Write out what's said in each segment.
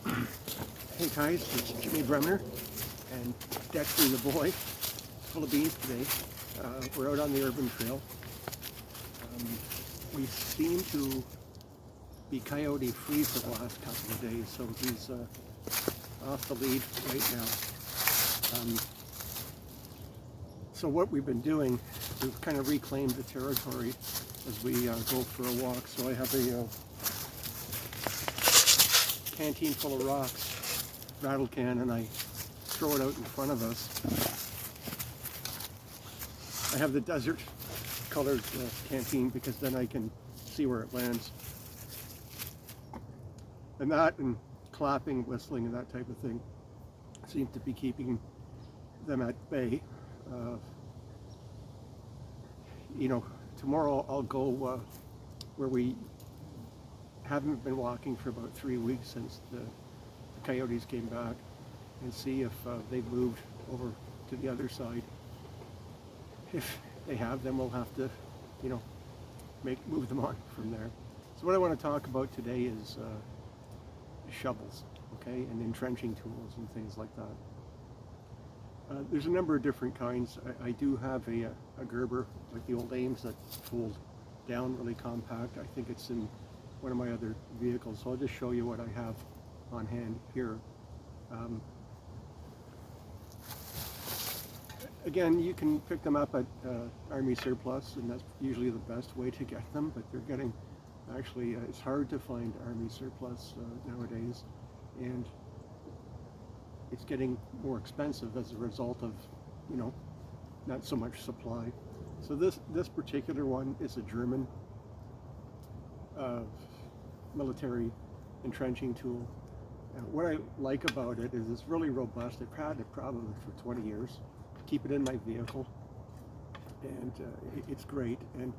Hey guys, it's Jimmy Bremner and Dexter the boy, full of beans today. We're out on the urban trail. We seem to be coyote free for the last couple of days, so he's off the lead right now. So what we've been doing, we've kind of reclaimed the territory as we go for a walk. So I have a canteen full of rocks, rattle can, and I throw it out in front of us. I have the desert colored canteen because then I can see where it lands. And that and clapping, whistling, and that type of thing seem to be keeping them at bay. Tomorrow I'll go where we haven't been walking for about 3 weeks since the coyotes came back, and see if they've moved over to the other side. If they have, then we'll have to, move them on from there. So what I want to talk about today is shovels, okay, and entrenching tools and things like that. There's a number of different kinds. I do have a Gerber, like the old Ames, that fold down really compact. I think it's in one of my other vehicles, so I'll just show you what I have on hand here. Again, you can pick them up at Army Surplus, and that's usually the best way to get them, but they're getting, actually, it's hard to find Army Surplus nowadays, and it's getting more expensive as a result of, not so much supply. So this particular one is a German military entrenching tool. What I like about it is it's really robust. I've had it probably for 20 years. Keep it in my vehicle, and it's great. And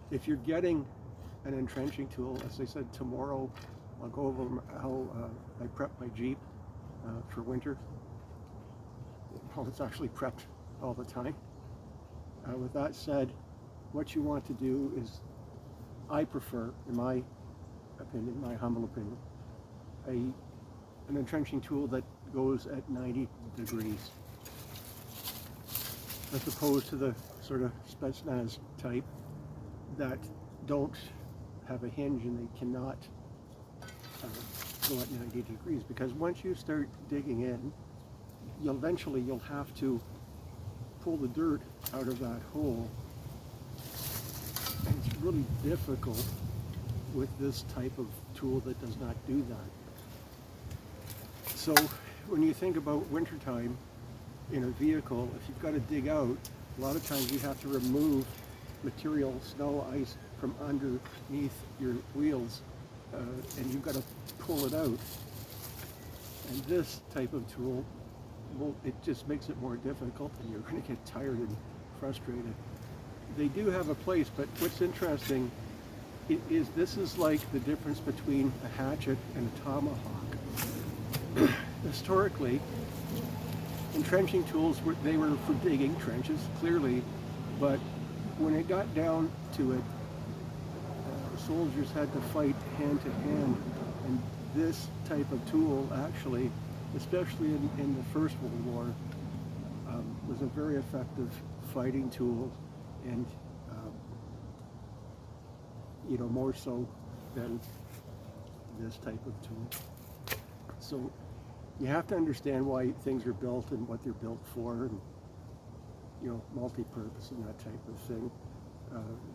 if you're getting an entrenching tool, as I said, tomorrow I'll go over how I prep my Jeep for winter. Well, it's actually prepped all the time. With that said, what you want to do is, I prefer, in my opinion, my humble opinion, an entrenching tool that goes at 90 degrees, as opposed to the sort of Spetsnaz type that don't have a hinge and they cannot go at 90 degrees, because once you start digging in, eventually you'll have to pull the dirt out of that hole, and it's really difficult with this type of tool that does not do that. So when you think about wintertime in a vehicle, if you've got to dig out, a lot of times you have to remove material, snow, ice, from underneath your wheels, and you've got to pull it out. And this type of tool, well, it just makes it more difficult, and you're going to get tired and frustrated. They do have a place, but what's interesting is this is like the difference between a hatchet and a tomahawk. Historically, entrenching tools they were for digging trenches, clearly, but when it got down to it, soldiers had to fight hand to hand, and this type of tool actually, especially in the First World War, was a very effective fighting tool, and more so than this type of tool. So you have to understand why things are built and what they're built for, and multi-purpose and that type of thing.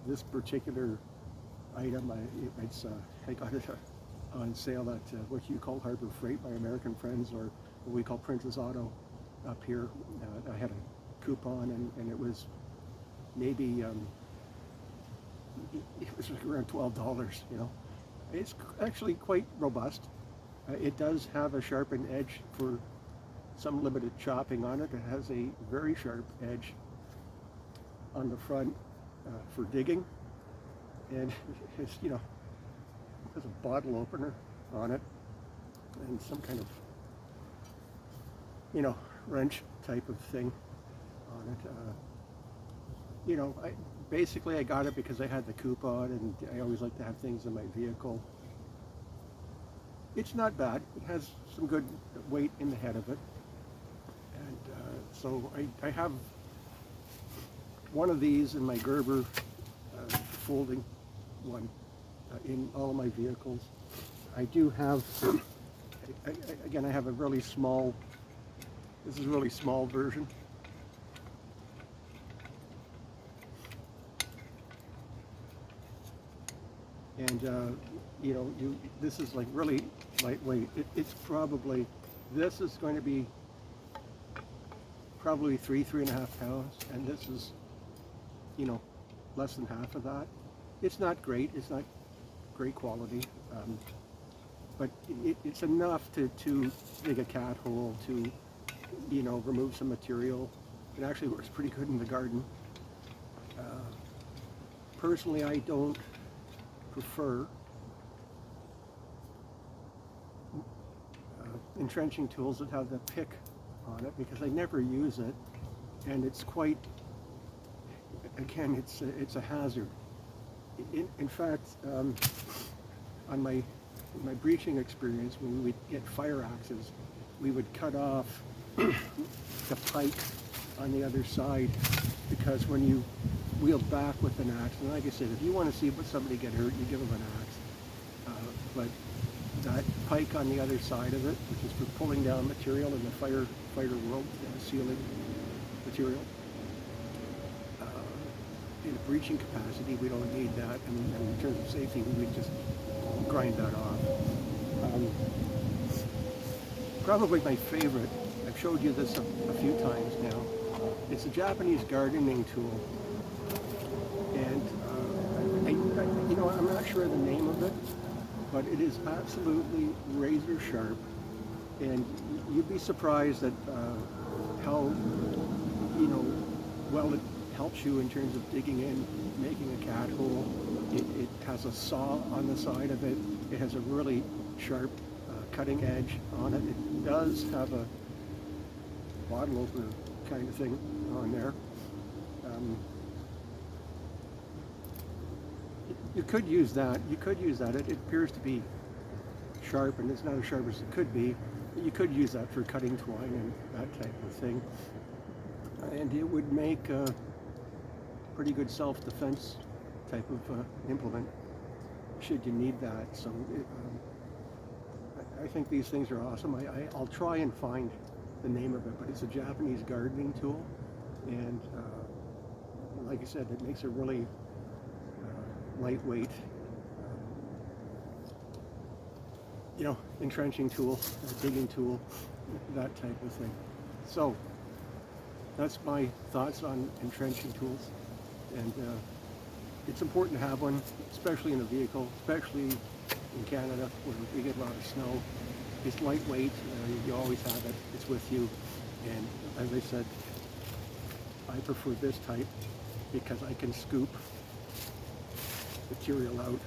This particular item, I got it on sale at what you call Harbor Freight, my American friends, or what we call Princess Auto up here. I had a coupon, and it was maybe it was around $12. It's actually quite robust. It does have a sharpened edge for some limited chopping on it. It has a very sharp edge on the front for digging, and it's there's a bottle opener on it and some kind of wrench type of thing on it. Basically I got it because I had the coupon, and I always like to have things in my vehicle. it's not bad. It has some good weight in the head of it. And so I have one of these in my Gerber folding one in all of my vehicles. I do have, again, I have a really small, this is a really small version. And you know, this is like really lightweight. It's probably, this is going to be probably 3.5 pounds, and this is, you know, less than half of that. It's not great. It's not great quality, but it's enough to dig a cat hole, to, you know, remove some material. It actually works pretty good in the garden. Personally, I don't prefer entrenching tools that have the pick on it, because I never use it, and it's quite, again, it's a hazard. In fact, on my breaching experience, when we would get fire axes, we would cut off the pike on the other side, because when you wheeled back with an axe, and like I said, if you want to see somebody get hurt, you give them an axe. But that pike on the other side of it, which is for pulling down material in the fighter world, sealing material. In a breaching capacity, we don't need that, and in terms of safety, we would just grind that off. Probably my favorite, I've showed you this a few times now, it's a Japanese gardening tool. And you know, I'm not sure the name of it, but it is absolutely razor sharp, and you'd be surprised at how, you know, well it helps you in terms of digging in, making a cat hole. It has a saw on the side of it. It has a really sharp cutting edge on it. It does have a bottle opener kind of thing on there. You could use that. You could use that. It appears to be sharp, and it's not as sharp as it could be. But you could use that for cutting twine and that type of thing. And it would make a pretty good self-defense type of implement, should you need that. So I think these things are awesome. I'll try and find the name of it, but it's a Japanese gardening tool. And like I said, it makes a really lightweight, you know, entrenching tool, digging tool, that type of thing. So that's my thoughts on entrenching tools, and it's important to have one, especially in a vehicle, especially in Canada where we get a lot of snow. It's lightweight, you always have it, it's with you, and as I said, I prefer this type because I can scoop material out,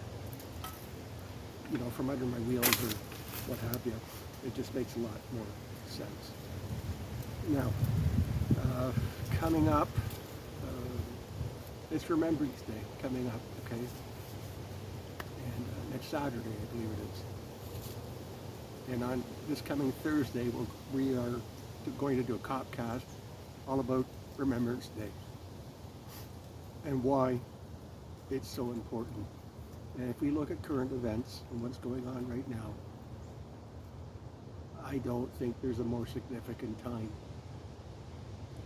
you know, from under my wheels or what have you. It just makes a lot more sense. Now, coming up, it's Remembrance Day coming up, okay? And next Saturday, I believe it is. And on this coming Thursday, we are going to do a copcast all about Remembrance Day and why it's so important. And if we look at current events and what's going on right now, I don't think there's a more significant time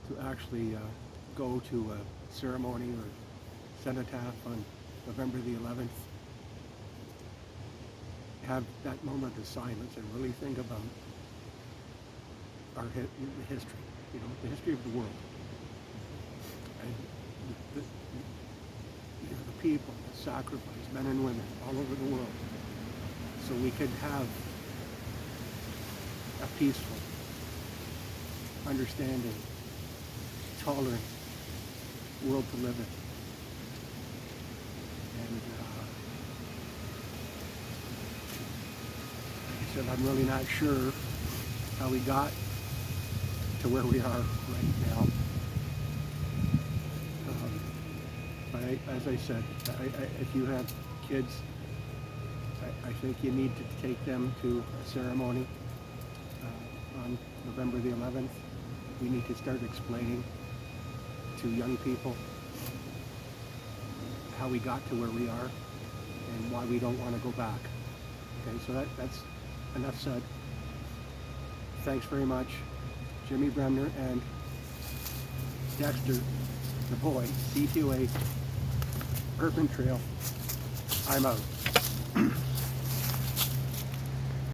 to actually go to a ceremony or cenotaph on November the 11th, have that moment of silence and really think about our history, you know, the history of the world. And the people that sacrificed, men and women all over the world, so we could have a peaceful, understanding, tolerant world to live in. And like I said, I'm really not sure how we got to where we are right now. But as I said, if you have kids, I think you need to take them to a ceremony on November the 11th. We need to start explaining to young people how we got to where we are and why we don't want to go back. Okay, so that's enough said. Thanks very much, Jimmy Bremner and Dexter, the boy, CTOA, Urban Trail. I'm out.